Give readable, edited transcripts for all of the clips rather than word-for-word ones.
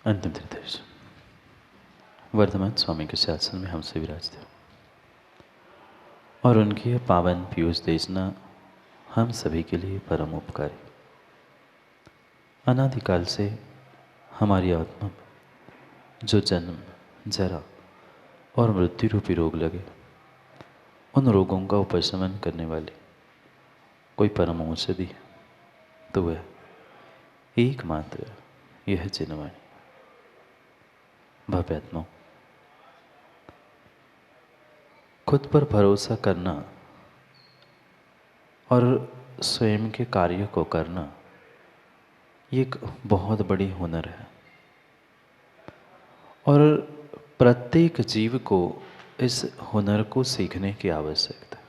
अंतिम निर्देश। वर्तमान स्वामी के शासन में हमसे विराजते और उनकी यह पावन पीयूष देशना हम सभी के लिए परम उपकारी। अनादिकाल से हमारी आत्मा में जो जन्म, जरा और मृत्यु रूपी रोग लगे, उन रोगों का उपशमन करने वाली कोई परम औषधि है तो वह एकमात्र यह चिन्हवाणी। भव्यात्मा, खुद पर भरोसा करना और स्वयं के कार्य को करना ये एक बहुत बड़ी हुनर है और प्रत्येक जीव को इस हुनर को सीखने की आवश्यकता है।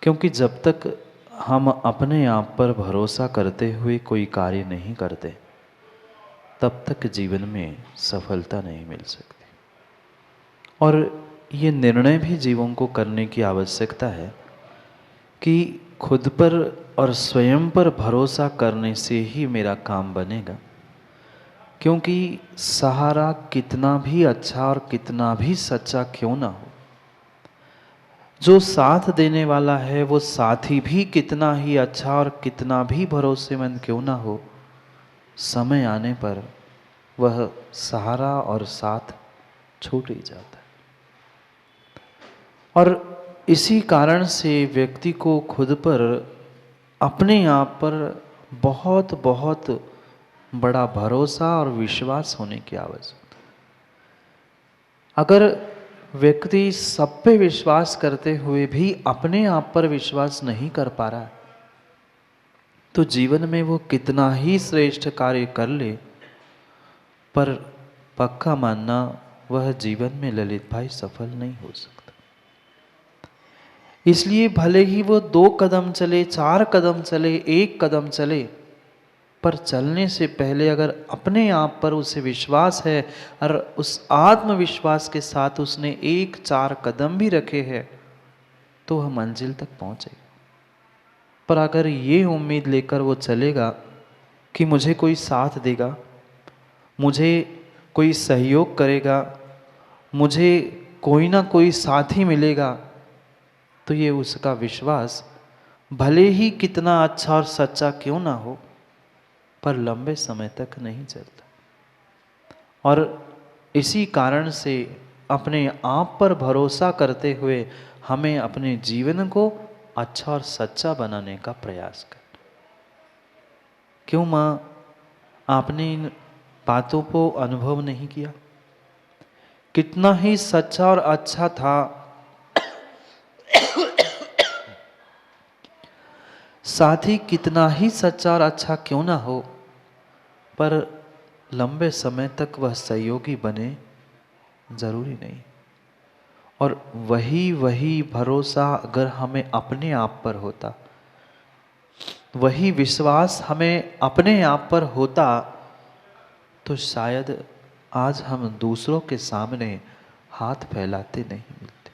क्योंकि जब तक हम अपने आप पर भरोसा करते हुए कोई कार्य नहीं करते, तब तक जीवन में सफलता नहीं मिल सकती। और ये निर्णय भी जीवों को करने की आवश्यकता है कि खुद पर और स्वयं पर भरोसा करने से ही मेरा काम बनेगा। क्योंकि सहारा कितना भी अच्छा और कितना भी सच्चा क्यों ना हो, जो साथ देने वाला है वो साथी भी कितना ही अच्छा और कितना भी भरोसेमंद क्यों ना हो, समय आने पर वह सहारा और साथ छूट ही जाता है। और इसी कारण से व्यक्ति को खुद पर, अपने आप पर बहुत बहुत बड़ा भरोसा और विश्वास होने की आवश्यकता। अगर व्यक्ति सब पे विश्वास करते हुए भी अपने आप पर विश्वास नहीं कर पा रहा, तो जीवन में वो कितना ही श्रेष्ठ कार्य कर ले, पर पक्का मानना वह जीवन में ललित भाई सफल नहीं हो सकता। इसलिए भले ही वो 2 कदम चले, 4 कदम चले, 1 कदम चले, पर चलने से पहले अगर अपने आप पर उसे विश्वास है और उस आत्मविश्वास के साथ उसने 1-4 कदम भी रखे हैं, तो वह मंजिल तक पहुंचेगा। पर अगर ये उम्मीद लेकर वो चलेगा कि मुझे कोई साथ देगा, मुझे कोई सहयोग करेगा, मुझे कोई ना कोई साथी मिलेगा, तो ये उसका विश्वास भले ही कितना अच्छा और सच्चा क्यों ना हो, पर लंबे समय तक नहीं चलता। और इसी कारण से अपने आप पर भरोसा करते हुए हमें अपने जीवन को अच्छा और सच्चा बनाने का प्रयास करना। क्यों माँ, आपने इन बातों को अनुभव नहीं किया? कितना ही सच्चा और अच्छा था, साथ ही कितना ही सच्चा और अच्छा क्यों ना हो, पर लंबे समय तक वह सहयोगी बने जरूरी नहीं। और वही भरोसा अगर हमें अपने आप पर होता, वही विश्वास हमें अपने आप पर होता, तो शायद आज हम दूसरों के सामने हाथ फैलाते नहीं मिलते।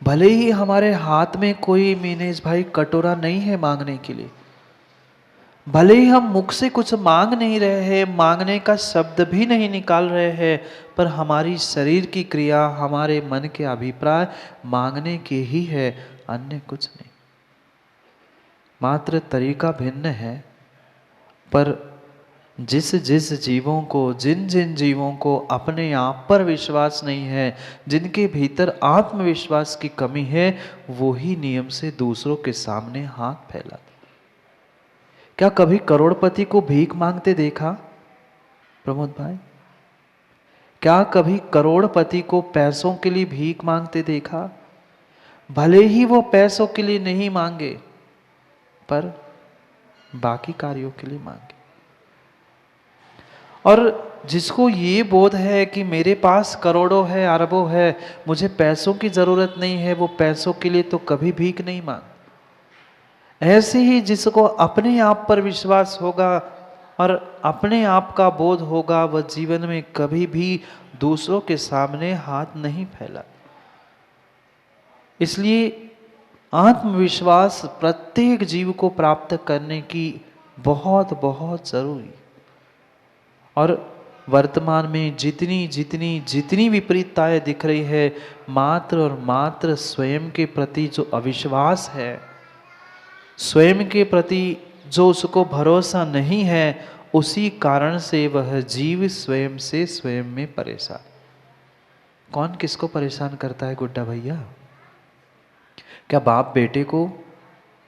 भले ही हमारे हाथ में कोई मीनेश भाई कटोरा नहीं है मांगने के लिए, भले ही हम मुख से कुछ मांग नहीं रहे हैं, मांगने का शब्द भी नहीं निकाल रहे हैं, पर हमारी शरीर की क्रिया, हमारे मन के अभिप्राय मांगने के ही है, अन्य कुछ नहीं। मात्र तरीका भिन्न है, पर जिस जिस जीवों को, जिन जिन जीवों को अपने आप पर विश्वास नहीं है, जिनके भीतर आत्मविश्वास की कमी है, वो ही नियम से दूसरों के सामने हाथ फैलाते। क्या कभी करोड़पति को भीख मांगते देखा प्रमोद भाई? क्या कभी करोड़पति को पैसों के लिए भीख मांगते देखा? भले ही वो पैसों के लिए नहीं मांगे, पर बाकी कार्यों के लिए मांगे। और जिसको ये बोध है कि मेरे पास करोड़ों है, अरबों है, मुझे पैसों की जरूरत नहीं है, वो पैसों के लिए तो कभी भीख नहीं मांग। ऐसे ही जिसको अपने आप पर विश्वास होगा और अपने आप का बोध होगा, वह जीवन में कभी भी दूसरों के सामने हाथ नहीं फैला। इसलिए आत्मविश्वास प्रत्येक जीव को प्राप्त करने की बहुत बहुत जरूरी। और वर्तमान में जितनी जितनी जितनी विपरीतताएं दिख रही है, मात्र और मात्र स्वयं के प्रति जो अविश्वास है, स्वयं के प्रति जो उसको भरोसा नहीं है, उसी कारण से वह जीव स्वयं से स्वयं में परेशान। कौन किसको परेशान करता है गुड्डा भैया? क्या बाप बेटे को,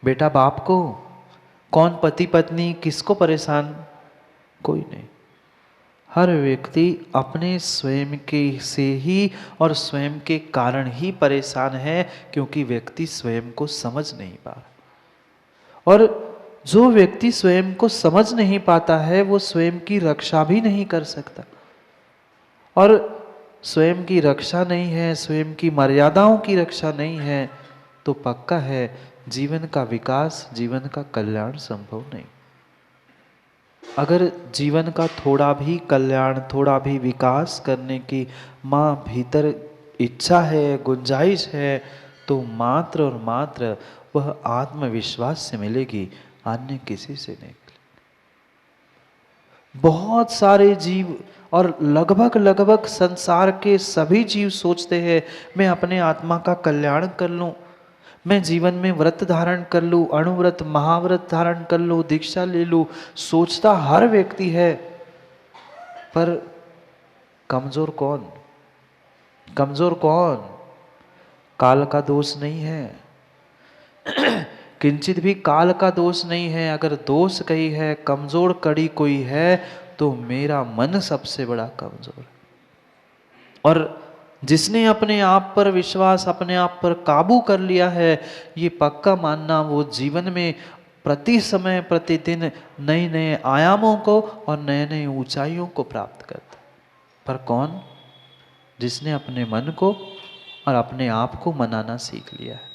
बेटा बाप को? कौन पति पत्नी किसको परेशान? कोई नहीं। हर व्यक्ति अपने स्वयं के से ही और स्वयं के कारण ही परेशान है, क्योंकि व्यक्ति स्वयं को समझ नहीं पा रहा। और जो व्यक्ति स्वयं को समझ नहीं पाता है, वो स्वयं की रक्षा भी नहीं कर सकता। और स्वयं की रक्षा नहीं है, स्वयं की मर्यादाओं की रक्षा नहीं है, तो पक्का है जीवन का विकास, जीवन का कल्याण संभव नहीं। अगर जीवन का थोड़ा भी कल्याण, थोड़ा भी विकास करने की माँ भीतर इच्छा है, गुंजाइश है, तो मात्र और मात्र वह आत्मविश्वास से मिलेगी, अन्य किसी से नहीं। बहुत सारे जीव और लगभग संसार के सभी जीव सोचते हैं मैं अपने आत्मा का कल्याण कर लूं, मैं जीवन में व्रत धारण कर लूं, अणुव्रत महाव्रत धारण कर लूं, दीक्षा ले लूं। सोचता हर व्यक्ति है, पर कमजोर कौन? कमजोर कौन? काल का दोष नहीं है किंचित भी काल का दोष नहीं है। अगर दोष कहीं है, कमजोर कड़ी कोई है, तो मेरा मन सबसे बड़ा कमजोर है। और जिसने अपने आप पर विश्वास, अपने आप पर काबू कर लिया है, ये पक्का मानना वो जीवन में प्रति समय प्रतिदिन नए नए आयामों को और नए नए ऊंचाइयों को प्राप्त करता है। पर कौन? जिसने अपने मन को और अपने आप को मनाना सीख लिया है,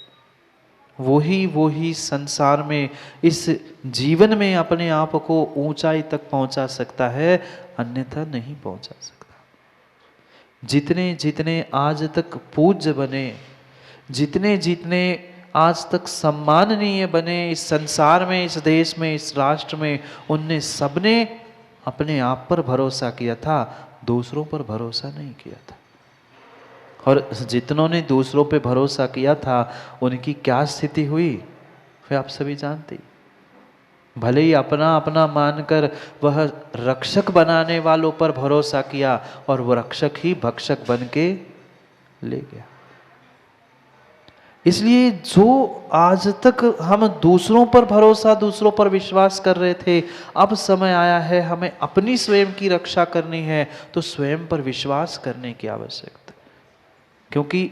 वही संसार में, इस जीवन में अपने आप को ऊंचाई तक पहुंचा सकता है, अन्यथा नहीं पहुंचा सकता। जितने जितने आज तक पूज्य बने, जितने जितने आज तक सम्माननीय बने इस संसार में, इस देश में, इस राष्ट्र में, उनने सबने अपने आप पर भरोसा किया था, दूसरों पर भरोसा नहीं किया था। और जितनों ने दूसरों पे भरोसा किया था, उनकी क्या स्थिति हुई वे आप सभी जानते। भले ही अपना अपना मानकर वह रक्षक बनाने वालों पर भरोसा किया, और वह रक्षक ही भक्षक बन के ले गया। इसलिए जो आज तक हम दूसरों पर भरोसा, दूसरों पर विश्वास कर रहे थे, अब समय आया है हमें अपनी स्वयं की रक्षा करनी है, तो स्वयं पर विश्वास करने की आवश्यकता। क्योंकि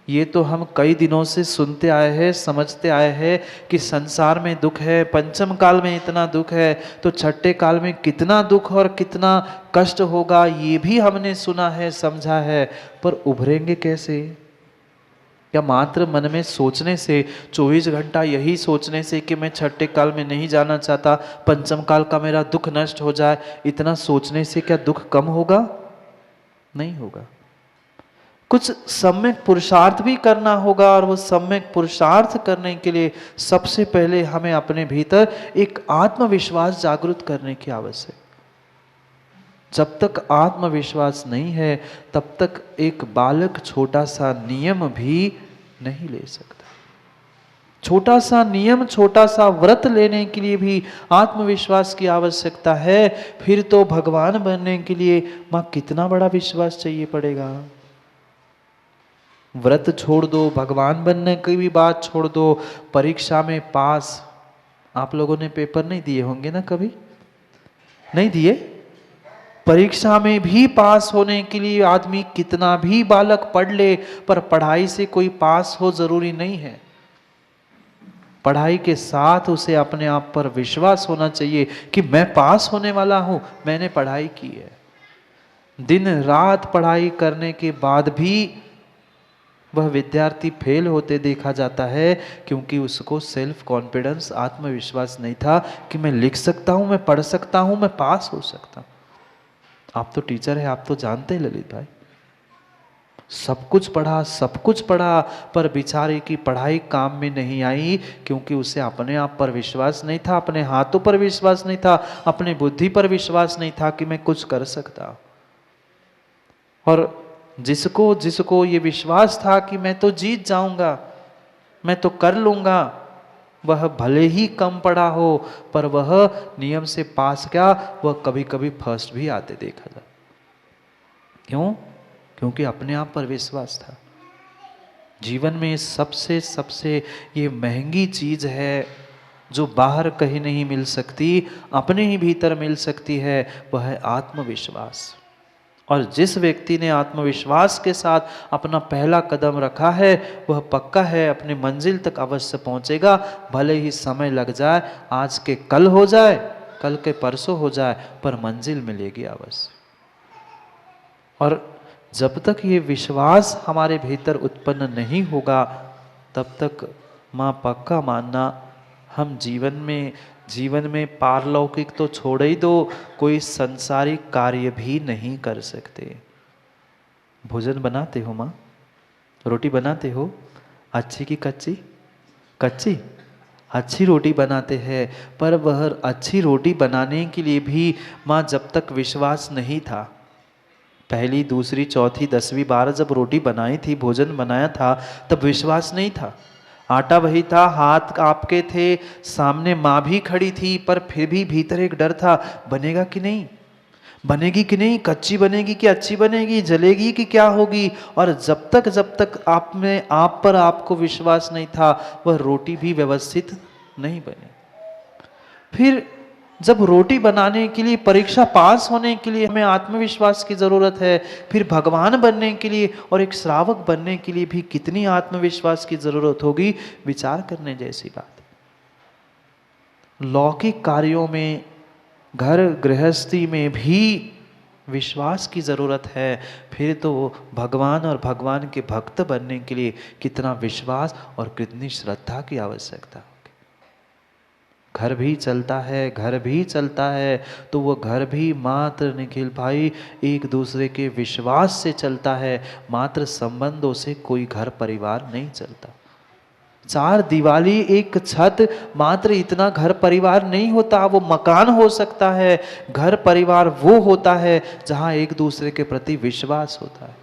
ये तो हम कई दिनों से सुनते आए हैं, समझते आए हैं कि संसार में दुख है, पंचम काल में इतना दुख है, तो छठे काल में कितना दुख और कितना कष्ट होगा, ये भी हमने सुना है, समझा है। पर उभरेंगे कैसे? क्या मात्र मन में सोचने से, 24 घंटा यही सोचने से कि मैं छठे काल में नहीं जाना चाहता, पंचम काल का मेरा दुख नष्ट हो जाए, इतना सोचने से क्या दुख कम होगा? नहीं होगा। कुछ सम्यक पुरुषार्थ भी करना होगा, और वो सम्यक पुरुषार्थ करने के लिए सबसे पहले हमें अपने भीतर एक आत्मविश्वास जागृत करने की आवश्यकता। जब तक आत्मविश्वास नहीं है, तब तक एक बालक छोटा सा नियम भी नहीं ले सकता। छोटा सा नियम, छोटा सा व्रत लेने के लिए भी आत्मविश्वास की आवश्यकता है। फिर तो भगवान बनने के लिए मां कितना बड़ा विश्वास चाहिए पड़ेगा। व्रत छोड़ दो, भगवान बनने की भी बात छोड़ दो, परीक्षा में पास, आप लोगों ने पेपर नहीं दिए होंगे ना, कभी नहीं दिए? परीक्षा में भी पास होने के लिए आदमी कितना भी बालक पढ़ ले, पर पढ़ाई से कोई पास हो जरूरी नहीं है। पढ़ाई के साथ उसे अपने आप पर विश्वास होना चाहिए कि मैं पास होने वाला हूं, मैंने पढ़ाई की है। दिन रात पढ़ाई करने के बाद भी वह विद्यार्थी फेल होते देखा जाता है, क्योंकि उसको सेल्फ कॉन्फिडेंस, आत्मविश्वास नहीं था कि मैं लिख सकता हूं, मैं पढ़ सकता हूं, मैं पास हो सकता हूं। आप तो टीचर है, आप तो जानते हैं ललित भाई, सब कुछ पढ़ा, सब कुछ पढ़ा, पर बेचारे की पढ़ाई काम में नहीं आई, क्योंकि उसे अपने आप पर विश्वास नहीं था, अपने हाथों पर विश्वास नहीं था, अपने बुद्धि पर विश्वास नहीं था कि मैं कुछ कर सकता। और जिसको जिसको ये विश्वास था कि मैं तो जीत जाऊंगा, मैं तो कर लूंगा, वह भले ही कम पढ़ा हो, पर वह नियम से पास क्या, वह कभी कभी फर्स्ट भी आते देखा था। क्यों? क्योंकि अपने आप पर विश्वास था। जीवन में सबसे सबसे ये महंगी चीज है, जो बाहर कहीं नहीं मिल सकती, अपने ही भीतर मिल सकती है, वह है आत्मविश्वास। और जिस व्यक्ति ने आत्मविश्वास के साथ अपना पहला कदम रखा है, वह पक्का है अपनी मंजिल तक अवश्य पहुंचेगा, भले ही समय लग जाए, आज के कल हो जाए, कल के परसों हो जाए, पर मंजिल मिलेगी अवश्य। और जब तक ये विश्वास हमारे भीतर उत्पन्न नहीं होगा, तब तक माँ पक्का मानना, हम जीवन में पारलौकिक तो छोड़ ही दो, कोई संसारिक कार्य भी नहीं कर सकते। भोजन बनाते हो माँ? रोटी बनाते हो? अच्छी की कच्ची? कच्ची? अच्छी रोटी बनाते हैं, पर वह अच्छी रोटी बनाने के लिए भी माँ जब तक विश्वास नहीं था, पहली दूसरी चौथी 10वीं बार जब रोटी बनाई थी, भोजन बनाया था, तब विश्वास नहीं था। आटा वही था, हाथ आपके थे, सामने माँ भी खड़ी थी, पर फिर भी भीतर एक डर था, बनेगा कि नहीं, बनेगी कि नहीं, कच्ची बनेगी कि अच्छी बनेगी, जलेगी कि क्या होगी। और जब तक आप में आप पर आपको विश्वास नहीं था, वह रोटी भी व्यवस्थित नहीं बनी। फिर जब रोटी बनाने के लिए, परीक्षा पास होने के लिए हमें आत्मविश्वास की जरूरत है, फिर भगवान बनने के लिए और एक श्रावक बनने के लिए भी कितनी आत्मविश्वास की जरूरत होगी, विचार करने जैसी बात। लौकिक कार्यों में, घर गृहस्थी में भी विश्वास की जरूरत है, फिर तो भगवान और भगवान के भक्त बनने के लिए कितना विश्वास और कितनी श्रद्धा की आवश्यकता। घर भी चलता है, तो वो घर भी मात्र निखिल भाई एक दूसरे के विश्वास से चलता है, मात्र संबंधों से कोई घर परिवार नहीं चलता। 4 दीवाली एक छत, मात्र इतना घर परिवार नहीं होता। वो मकान हो सकता है, घर परिवार वो होता है जहाँ एक दूसरे के प्रति विश्वास होता है।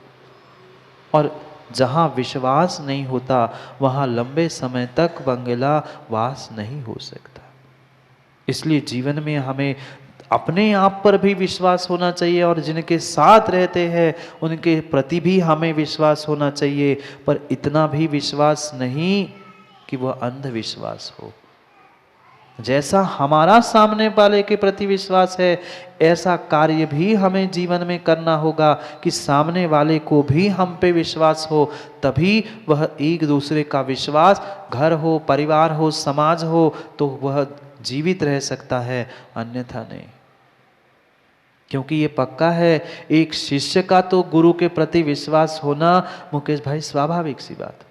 और जहाँ विश्वास नहीं होता, वहाँ लंबे समय तक बंगला वास नहीं हो सकता। इसलिए जीवन में हमें अपने आप पर भी विश्वास होना चाहिए, और जिनके साथ रहते हैं उनके प्रति भी हमें विश्वास होना चाहिए, पर इतना भी विश्वास नहीं कि वह अंधविश्वास हो। जैसा हमारा सामने वाले के प्रति विश्वास है, ऐसा कार्य भी हमें जीवन में करना होगा कि सामने वाले को भी हम पे विश्वास हो, तभी वह एक दूसरे का विश्वास, घर हो, परिवार हो, समाज हो, तो वह जीवित रह सकता है, अन्यथा नहीं। क्योंकि ये पक्का है, एक शिष्य का तो गुरु के प्रति विश्वास होना मुकेश भाई स्वाभाविक सी बात,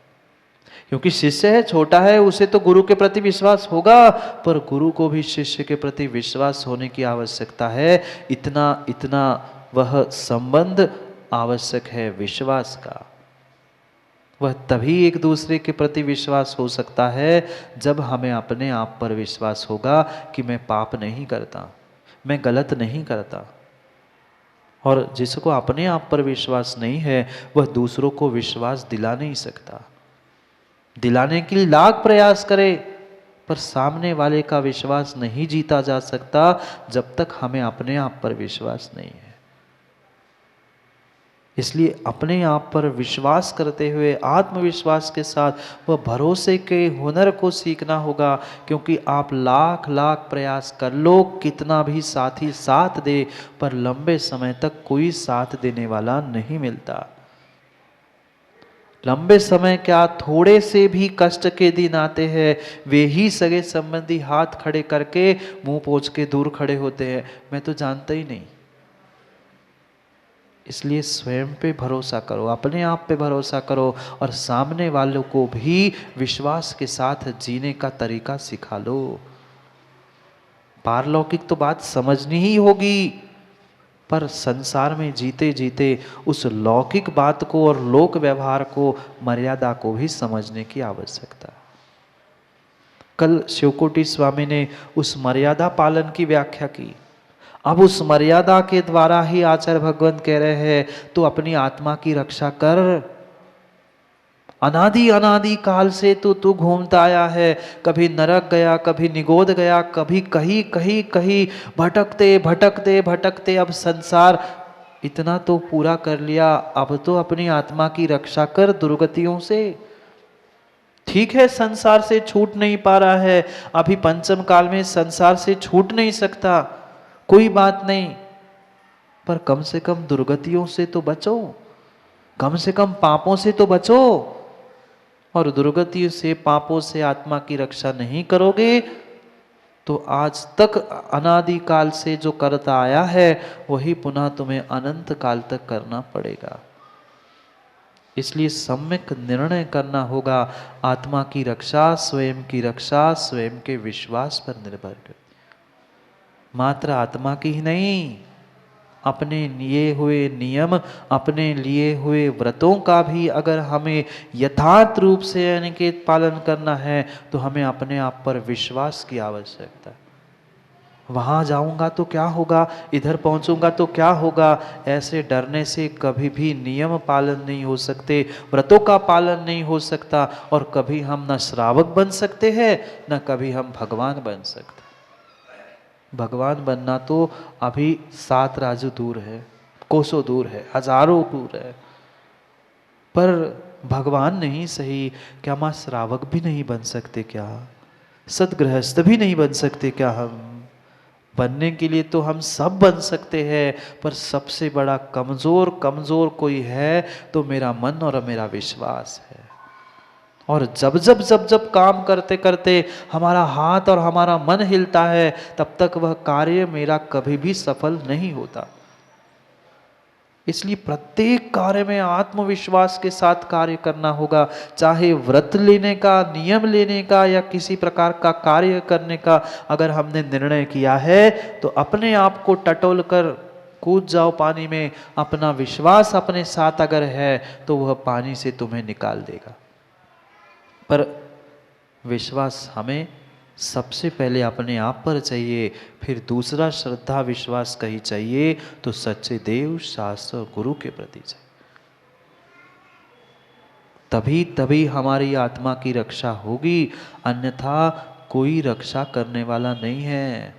क्योंकि शिष्य है, छोटा है, उसे तो गुरु के प्रति विश्वास होगा, पर गुरु को भी शिष्य के प्रति विश्वास होने की आवश्यकता है। इतना वह संबंध आवश्यक है विश्वास का। वह तभी एक दूसरे के प्रति विश्वास हो सकता है जब हमें अपने आप पर विश्वास होगा कि मैं पाप नहीं करता, मैं गलत नहीं करता। और जिसको अपने आप पर विश्वास नहीं है, वह दूसरों को विश्वास दिला नहीं सकता। दिलाने के लिए लाख प्रयास करे, पर सामने वाले का विश्वास नहीं जीता जा सकता जब तक हमें अपने आप पर विश्वास नहीं है। इसलिए अपने आप पर विश्वास करते हुए, आत्मविश्वास के साथ वह भरोसे के हुनर को सीखना होगा। क्योंकि आप लाख लाख प्रयास कर लो, कितना भी साथी साथ दे, पर लंबे समय तक कोई साथ देने वाला नहीं मिलता। लंबे समय क्या, थोड़े से भी कष्ट के दिन आते हैं, वे ही सगे संबंधी हाथ खड़े करके मुंह पोंछ के दूर खड़े होते हैं, मैं तो जानता ही नहीं। इसलिए स्वयं पे भरोसा करो, अपने आप पे भरोसा करो, और सामने वालों को भी विश्वास के साथ जीने का तरीका सिखा लो। पारलौकिक तो बात समझनी ही होगी, पर संसार में जीते जीते उस लौकिक बात को और लोक व्यवहार को, मर्यादा को भी समझने की आवश्यकता है। कल शिवकोटि स्वामी ने उस मर्यादा पालन की व्याख्या की। अब उस मर्यादा के द्वारा ही आचार्य भगवंत कह रहे हैं तो अपनी आत्मा की रक्षा कर। अनादि अनादि काल से तो तू घूमता आया है, कभी नरक गया, कभी निगोद गया, कभी कहीं कहीं कहीं भटकते भटकते भटकते अब संसार इतना तो पूरा कर लिया। अब तो अपनी आत्मा की रक्षा कर दुर्गतियों से। ठीक है, संसार से छूट नहीं पा रहा है, अभी पंचम काल में संसार से छूट नहीं सकता, कोई बात नहीं, पर कम से कम दुर्गतियों से तो बचो, कम से कम पापों से तो बचो। और दुर्गति से, पापों से आत्मा की रक्षा नहीं करोगे तो आज तक अनादि काल से जो करता आया है वही पुनः तुम्हें अनंत काल तक करना पड़ेगा। इसलिए सम्यक निर्णय करना होगा। आत्मा की रक्षा, स्वयं की रक्षा स्वयं के विश्वास पर निर्भर कर, मात्र आत्मा की ही नहीं, अपने लिए हुए नियम, अपने लिए हुए व्रतों का भी अगर हमें यथार्थ रूप से अनिकेत पालन करना है तो हमें अपने आप पर विश्वास की आवश्यकता है। वहाँ जाऊँगा तो क्या होगा, इधर पहुँचूंगा तो क्या होगा, ऐसे डरने से कभी भी नियम पालन नहीं हो सकते, व्रतों का पालन नहीं हो सकता, और कभी हम न श्रावक बन सकते हैं न कभी हम भगवान बन सकते। भगवान बनना तो अभी 7 राजू दूर है, कोसों दूर है, हजारों दूर है, पर भगवान नहीं सही, क्या माँ श्रावक भी नहीं बन सकते क्या, सदगृहस्थ भी नहीं बन सकते क्या? हम बनने के लिए तो हम सब बन सकते हैं, पर सबसे बड़ा कमजोर कोई है तो मेरा मन और मेरा विश्वास है। और जब काम करते करते हमारा हाथ और हमारा मन हिलता है तब तक वह कार्य मेरा कभी भी सफल नहीं होता। इसलिए प्रत्येक कार्य में आत्मविश्वास के साथ कार्य करना होगा, चाहे व्रत लेने का, नियम लेने का या किसी प्रकार का कार्य करने का अगर हमने निर्णय किया है तो अपने आप को टटोल कर कूद जाओ पानी में। अपना विश्वास अपने साथ अगर है तो वह पानी से तुम्हें निकाल देगा। पर विश्वास हमें सबसे पहले अपने आप पर चाहिए, फिर दूसरा श्रद्धा विश्वास कहीं चाहिए तो सच्चे देव, शास्त्र और गुरु के प्रति चाहिए। तभी हमारी आत्मा की रक्षा होगी, अन्यथा कोई रक्षा करने वाला नहीं है।